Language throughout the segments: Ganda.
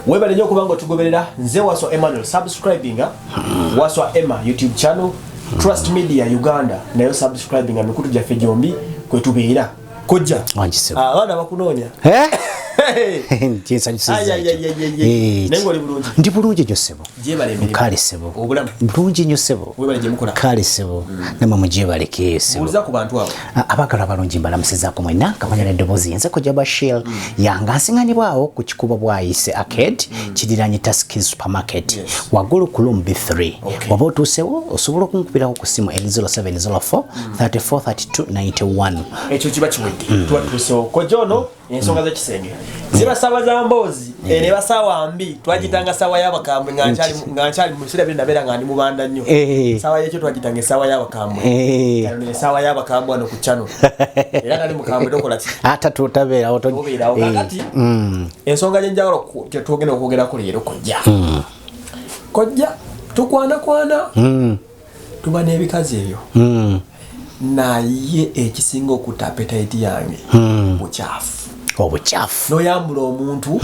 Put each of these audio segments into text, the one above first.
Webale nyo kubanga tugoberera nze Waswa Emmanuel subscribing Waswa Emma YouTube channel Trust Media Uganda nayo subscribing amikutu gyaffe gyombi kwe tubeera Kojja abana bakunoonya ndi bulungi nnyo ssebo kale ssebo bulungi nnyo ssebo kale ssebo namwe mugyebaleke ssebo abagala abalungi mbalamusizaako mwena kamanya n'eddoboozi yenze Kojja Bashir yanga asiŋŋanibwawo ku kikubo bwayise Arcade kiriranye Taskis Supermarket waggulu ku room B3 waba otuusewo osobola okunkubirako ku ssimu 0704 34 32 91 ekyo kiba kiwedde tuba tutuusewo Kojja ono ensonga z'ekisenge ziba sawa za mboozi ne basawa mbi twagitanga sawa y'abakambwe nganchali musira bino nabera ngandi mubanda nnyo sawa yekyo twagitanga sawa y'abakambwe ne sawa y'abakambwe ano ku channel era nali mukambwe tokola ki ata tutabeera otobeera kakati ensonga y'enjawulo twogenda okwogera ku leero Kojja tukwana tuba n'ebikazi ebyo naye ekisinga okuta appetite yange buchafu obuchafu noyambula omuntu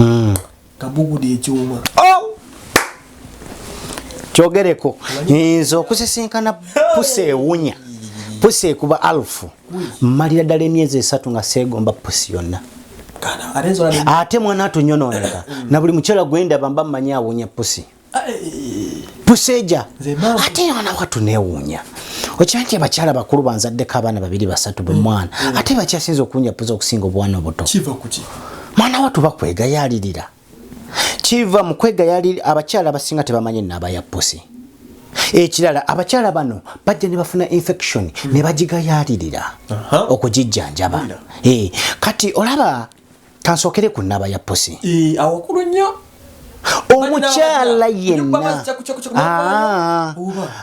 kabugude ekyuma kyogereko nzo okusisinkana pusi ewunya pusi ekuba alfu mmalira ddala emyezi 3 nga seegomba pusi yonna ate mwana atunyononeka na buli mukyala gwendaba mba mmanyi awunya pusi puseja ate yana watu neewunya okimanyi abakyala bakulu banzaddeko abaana 2 3 bwe mwana ate bakyasinza okunya pusi okusinga obwana obuto kiva kuki mwana watu bakwegayalirira kiva mu kwegayalirira abakyala abasinga tebamanyi naba ya pusi ekirala abakyala bano bajja ne bafuna infection ne bagigayalirira okugijjanjaba kati olaba kansokere ku naba ya pusi awakulu nnyo omukyala yenna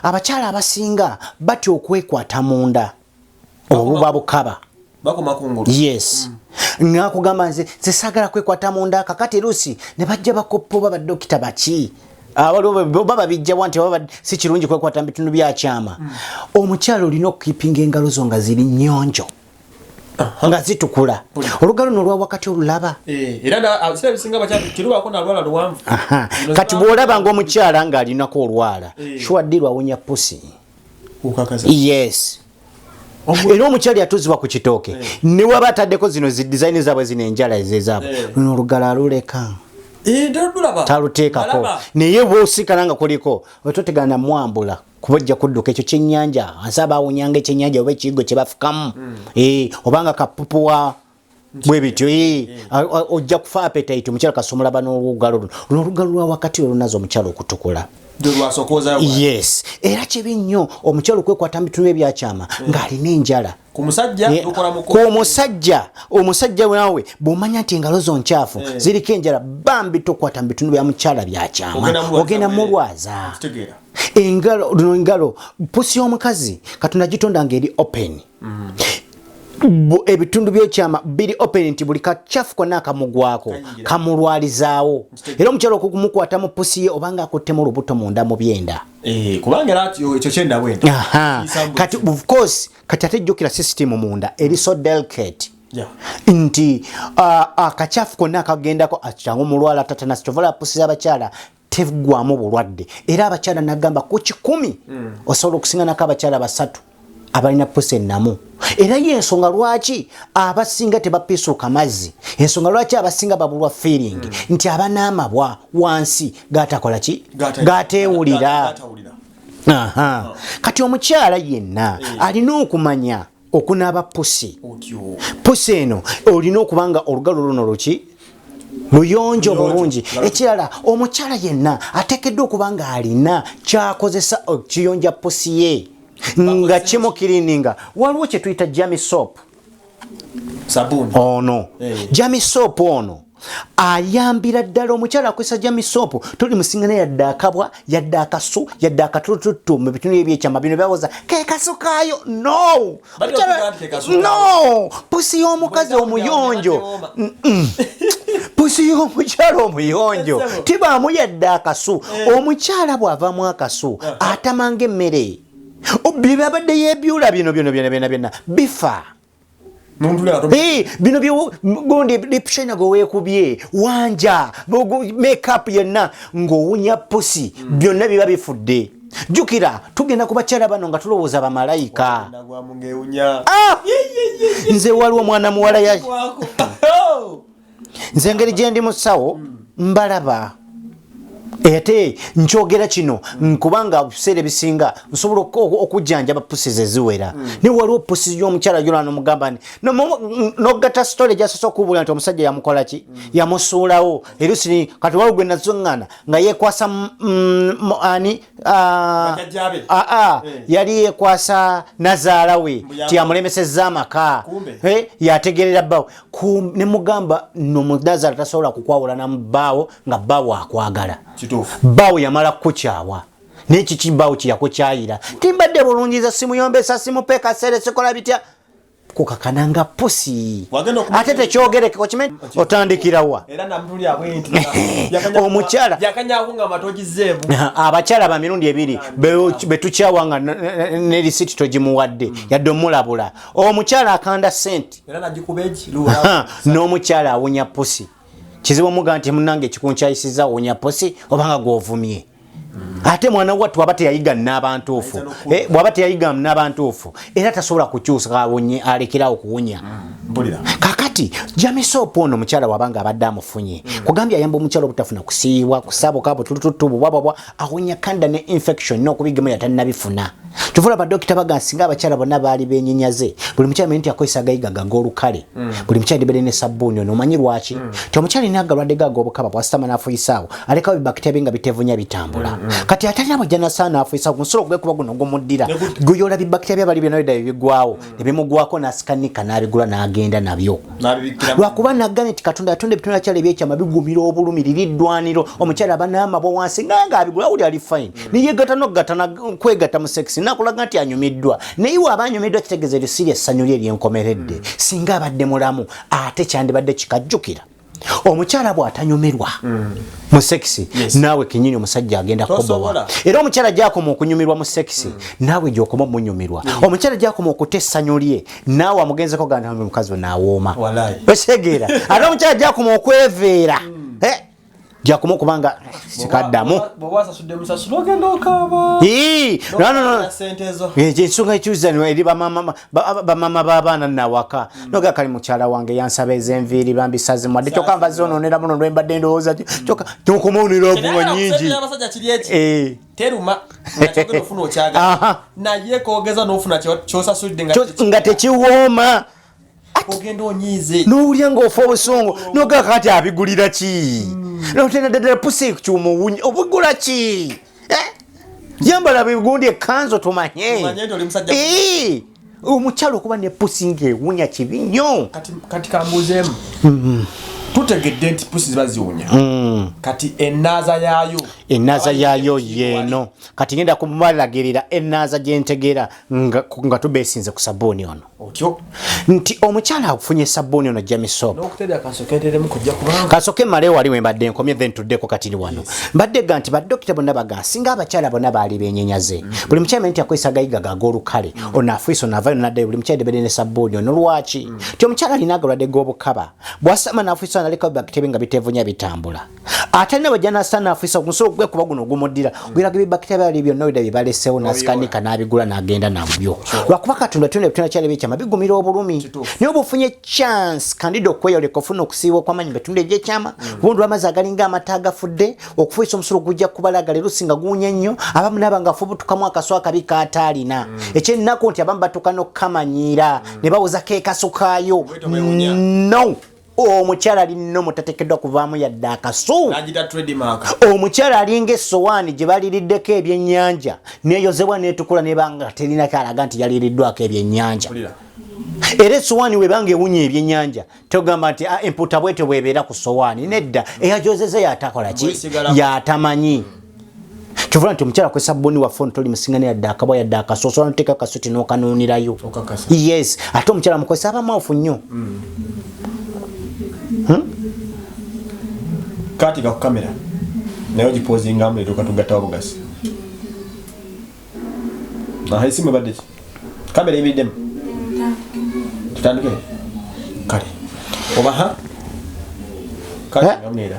abakyala abasinga batya okwekwata munda obuba bukaba bakoma kungulu yes ngakugamba nze sisagala kwekwata munda kakati lusi ne bajja bakoppo baba dokita baki baba bijja wanti baba si kirungi kwekwata bitundu bya kyama omukyala olina okukipinga engalo zo nga ziri nnyonjo nga zitukula olugalo nolwa wakati olulaba era abisira bisinga bakyali kirubako na lwala luwanvu kati bwolaba ng'omukyala ng'alinako olwala shwaddirwa awunya pusi yes era omukyala yatuzibwa ku kitooke ne waba ataddeko zino design zaabwe zino enjala ezezaabwe luno olugalo aluleka taluteekako naye bw'osikala nga kuliko ototegana mwambula kubajja kudduka ekyo kyennyanja asaba awunyanga ekyennyanja oba ekiyigo kye bafukamu obanga kapupuwa bwe bityo ojja kufa appetite omukyala kasumulaba n'olugalo luno olugalo lwa wakati olunaza omukyala okutukula yes era kibi nnyo omukyala okwekwata mu bitundu ebyakyama ng'alina enjala omusajja nawe bw'omanya nti engalo zo nkyafu ziriko enjala bambi tokwata mu bitundu bya mukyala byakyama ogenda mulwaza engalo pusi y'omukazi katonda gitonda ng'eri open ebitundu byekyama biri open nti buli kachafu konna akamugwako kamulwalizaawo era omukyala okumukwata mu pusi ye obanga akuttemu olubuto munda mu byenda kubanga ekyo kyenda bwenda kati of course kati ate jjukira system munda eri so delicate nti akachafu konna akagendako akyangu mulwala tatanasi tovala pusi z'abakyala tegwamu bulwadde era abakyala nagamba ku 10 osobola okusinganako abakyala 3 abalina pusi ennamu era y'ensonga lwaki abasinga tebapiisuuka mazzi ensonga lwaki abasinga babulwa feeling nti abanaamabwa wansi gatakola ki gateewulira kati omukyala yenna alina okumanya okunaaba pusi eno olina okubanga olugalo luno luki luyonjo bulungi ekirala omukyala yenna ateekeddwa okubanga alina kyakozesa okiyonja pusi ye nga kimukirininga waliwo kye tuyita jami soap sabuni ono jami soap ono ayambira ddala omukyala akozesa jami soap toli musingana yadde akabwa yadde akasu yadde akatulututtu mu bitundu ebyekyama bino byawoza ke kasu kaayo no pusi y'omukazi omuyonjo pusi y'omukyala omuyonjo tibaamu yadde akasu omukyala bw'avaamu akasu atamanga emmere byabadde yebyula bino byonna bifa bino byo gondi lipshina go wekubye wanja makeup yenna ng'owunya pusi byonna biba bifudde. Jukira tugenda ku bakyala bano nga tulowooza bamalayika. Nze waliwo mwana muwala ya nze ngeri gye ndi mu ssawo mbalaba. Ate nkyogera kino nkubanga biseera bisinga nsobola okujjanjaba pusi ze ziwera. Ne waliwo pusi y'omukyala yona n'omugamba n'ogatta story gy'asoose okubuulira nti omusajja yamukola ki yamusuulawo erusi kati waliwo gwe nazoŋŋana nga yeekwasa yali yeekwasa nazaala we ti yamulemesezza amaka yategerera bbaawo ne mugamba nomunazaala tasobola kukwawulana mu bbaawo nga bbaawo akwagala. Bawo yamala kukyawa n'eki kibawo kiyakukyayira timbadde bulungiza simu yombesa simu peka sere sikola bitya kukakananga pusi ate tekyogerekeko kimenyi otandikirawa omukyala abakyala ba mirundi ebiri betukyawa nga ne risiti togimuwadde yadde omulabula omukyala akanda sente n'omukyala awunya pusi. Kizibu muga nti munange ekikunkyayisiza awunya pusi obanga gw'ovumye. Ate mwana wattu bw'aba teyayiga n'abantuufu bw'aba teyayiga n'abantuufu era tasobola kukyusa awunye alekerawo kuwunya. Kakati jamisopo ono mukyala wabanga abadde amufunye kugambye ayamba omukyala obutafuna kusiibwa kusaabuka butulututubu bwabwabwa awunya kanda ne infection n'okubigemu yatannabifuna. Tuvula badokita bagansinga abakyala bonna baali benyenyaze buli mukyala nti akozesa gayiga gagolukale buli mukyala dibere ne sabbuuni ono omanyi lwaki ti omukyala ina agalwadde gaga obukaba bwasitama n'afuyisaawo alekawo bibakitya bye nga bitevunya bitambula kati atalina bwajja nasaana n'afuyisaawo gusobola ogwekuba guno gumuddira guyola bibakitya bye bali byonna bidda bibigwawo ne bimugwako n'asikanika n'abigula n'agenda nabyo lwakuba naggane ti Katonda yatonda ebitunda kyala ebyekyama bigumira obulumi liriddwaniro omukyala abanaamabwa wansi nga abigula awuli ali fine niyegatta n'okugattana kwegatta mu sex nakulaga nti anyumiddwa naye waaba anyumiddwa kitegeeza erisiri essanyu lye eryenkomeredde singa abadde mulamu ate kyandibadde kikajjukira omukyala bw'atanyumirwa mu sekisi naawe kenyini omusajja agenda kubowa era omukyala gyakoma okunyumirwa mu sekisi naawe gyokoma omunyumirwa omukyala gyakoma okuta essanyu lye naawe amugenzeko ganda mukazi we n'awooma osegeera ate omukyala gyakoma okweveera jakuma kubanga sikaddamu ensonga ekyuzanyo eri bamama b'abaana nawaka noga kali mukyala wange yansaba ez'enviiri bambisaze mwadde kyokka mbazonoonera muno lwembadde ndowooza kyokka kyokumaonera obunga nyingi nga tekiwooma ogenda onyize n'owulya ng'ofa obusungu noga kati abigulira ki notenda ddala pusi kyuma owunya obugula ki yambala bigundi ekanzo tumanye omukyalo okuba ne pusi ng'ewunya kibi nnyo kati kambuzeemu tutegedde nti pusi ziba ziwunya kati enaaza yaayo yeeno kati ngenda kubalagirira enaaza gyentegera nga tubeesinze ku sabbuuni ono otyo nti omukyala afunye sabbuuni ono jamisopo kasoke male wali we mbadde nkomye then tuddeko kati ni wano mbadde ga nti badokita bonna baga singa abakyala bonna baali benyenyaze buli mukyala nti akozesa gayiga gagolukale ono afuisa ono avayo naddayo buli mukyala debere ne sabbuuni ono lwaki ti omukyala alina agalwadde g'obukaba bwasama n'afuisa naleka bakitebe nga bitevunya bitambula atalina bajja nasana n'afuisa omusobo gwekuba guno ogumuddira gwiraga bibakitebe bali byonna bidda bye balesewo n'asikanika n'abigula n'agenda nabyo lwakuba Katonda tunda ebitunda kyala eby'ekyama bigumira obulumi naye oba ofunye chance kandida okweyoleka ofuna okusiibwa okw'amanyi betunda eby'ekyama bundi amazzi agalinga amata agafudde okufuisa omusolo gujja kubalaga leero singa guwunya nnyo abamu naba nga afubutukamu akaso akabi k'ataalina ekyennaku nti abamu batuuka n'okukamanyiira ne bawozako ekasukaayo no omukyala alina mutateekeddwa kuvaamu yadde akasu omukyala alinga essowaani gye baliriddeko ebyennyanja neeyozebwa neetukula nebanga terina kyalaga nti yaliriddwako ebyennyanja era essowaani webanga ewunya ebyennyanja togamba nti empuuta bwete bwebeera ku ssowaani nedda eyajozeze yatakola ki yatamanyi kivula nti omukyala kwesa bboni waffe ono toli musingane yadde akabwa yadde akaso osobola noteeka akasuti n'okanuunirayo yes ate omukyala mukozesa abamawufu nnyo kati ka kamera nayo gipozinga mu edoka tugatta obugasi na haisi mabadde kamera ibidem tutandike kale obaha kale ngamera